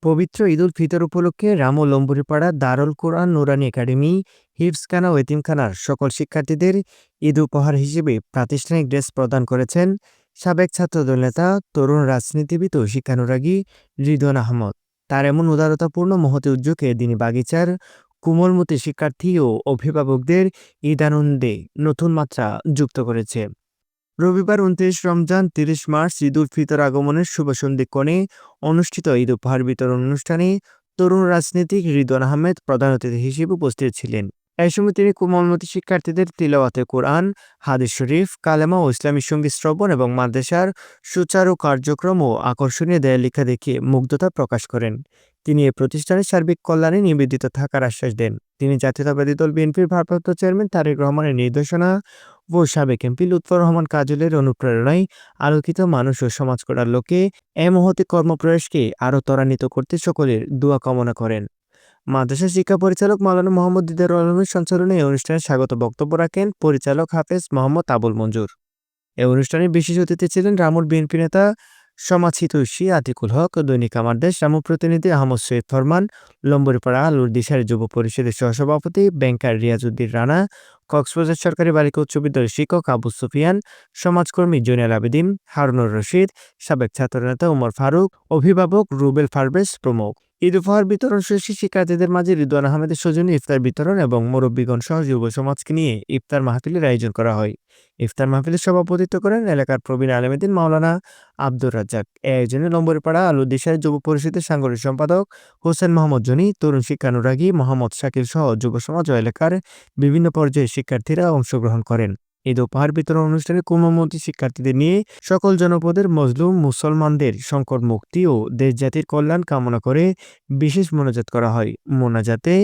পবিত্র ঈদুল ফিতর উপলক্ষে রামু লম্বুরিপাড়া দারুল কোরআন নুরানী একাডেমি, হিফজখানা ও এতিমখানার সকল শিক্ষার্থীদের ঈদ উপহার হিসেবে প্রাতিষ্ঠানিক ড্রেস প্রদান করেছেন সাবেক ছাত্রদল নেতা, তরুণ রাজনীতিবিদ ও শিক্ষানুরাগী রিদওয়ান আহমদ। তার এমন উদারতাপূর্ণ মহতি উদ্যোগে দিনী বাগিচার কোমলমতি শিক্ষার্থী ও অভিভাবকদের ঈদ আনন্দে নতুন মাত্রা যুক্ত করেছে। রবিবার ২৯ রমজান ৩০ মার্চ ঈদুল ফিতর আগমনের শুভ সন্ধিক্ষণে অনুষ্ঠিত ঈদ উপহার বিতরণ অনুষ্ঠানে তরুণ রাজনীতিক রিদওয়ান আহমেদ প্রধান অতিথি হিসেবে উপস্থিত ছিলেন। এই সময় তিনি কোমলমতি শিক্ষার্থীদের তিলাওয়াতে কোরআন, হাদিস শরীফ, কালেমা ও ইসলামী সঙ্গীত শ্রবণ এবং মাদ্রাসার সুচারু কার্যক্রম ও আকর্ষণীয় দেয়ালিকা দেখে মুগ্ধতা প্রকাশ করেন। তিনি এ প্রতিষ্ঠানের সার্বিক কল্যাণে নিবেদিত থাকার আশ্বাস দেন। তিনি জাতীয়তাবাদী দল বিএনপির ভারপ্রাপ্ত চেয়ারম্যান তারেক রহমানের নির্দেশনা ও সাবেক এমপি লুৎফর রহমান কাজলের অনুপ্রেরণায় আলোকিত মানুষ ও সমাজ গড়ার লক্ষ্যে এ মহতি কর্মপ্রয়াসকে আরও ত্বরান্বিত করতে সকলের দোয়া কামনা করেন। মাদ্রাসা শিক্ষা পরিচালক মাওলানা মোহাম্মদ দিদার আলমের সঞ্চালনে এই অনুষ্ঠানে স্বাগত বক্তব্য রাখেন পরিচালক হাফেজ মোহাম্মদ আবুল মঞ্জুর। এই অনুষ্ঠানে বিশেষ অতিথি ছিলেন রামুর বিএনপি নেতা সমাজহিতৈষী আতিকুল হক, দৈনিক আমার দেশ রামু প্রতিনিধি আহমদ সৈয়দ ফরমান, লম্বরিপাড়া আলুর দিশারি যুব পরিষদের সহসভাপতি ব্যাংকার রিয়াজউদ্দিন রানা, কক্সবাজার সরকারি বালিকা উচ্চ বিদ্যালয়ের শিক্ষক আবু সুফিয়ান, সমাজকর্মী জৈনাল আবেদিন, হারুনুর রশিদ, সাবেক ছাত্রনেতা উমর ফারুক, অভিভাবক রুবেল ফারবেজ প্রমুখ। ঈদ উপহার বিতরণ শেষে শিক্ষার্থীদের মাঝে রিদওয়ান আহমেদের সৌজন্যে ইফতার বিতরণ এবং মুরব্বীগণ সহ যুব সমাজকে নিয়ে ইফতার মাহফিলের আয়োজন করা হয়। ইফতার মাহফিলের সভাপতিত্ব করেন এলাকার প্রবীণ আলেমদ্দিন মাওলানা আব্দুর রাজ্জাক। এই আয়োজনে লম্বরিপাড়া আলুর দিশারি যুব পরিষদের সাংগঠনিক সম্পাদক হোসেন মোহাম্মদ জনি, তরুণ শিক্ষানুরাগী মোহাম্মদ শাকিল সহ যুব সমাজ ও এলাকার বিভিন্ন পর্যায়ের শিক্ষার্থীরা অংশগ্রহণ করেন। ঈদ উপহার বিতরণ অনুষ্ঠানে কোমলমতি শিক্ষার্থীদের নিয়ে সকল জনপদের মজলুম মুসলমানদের সংকট মুক্তি ও দেশ জাতির কল্যাণ কামনা করে বিশেষ মোনাজাত করা হয়। মোনাজাতে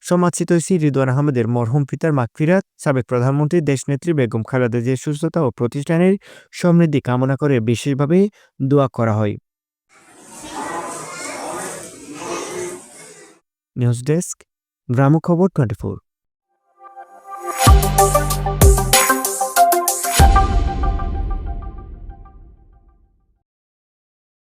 সমাজহিতৈষী রিদওয়ান আহমেদের মরহুম পিতার মাগফিরাত, সাবেক প্রধানমন্ত্রী দেশনেত্রী বেগম খালেদা জিয়ার সুস্থতা ও প্রতিষ্ঠানের সমৃদ্ধি কামনা করে বিশেষভাবে দোয়া করা হয়। News desk, Gramkhabar 24।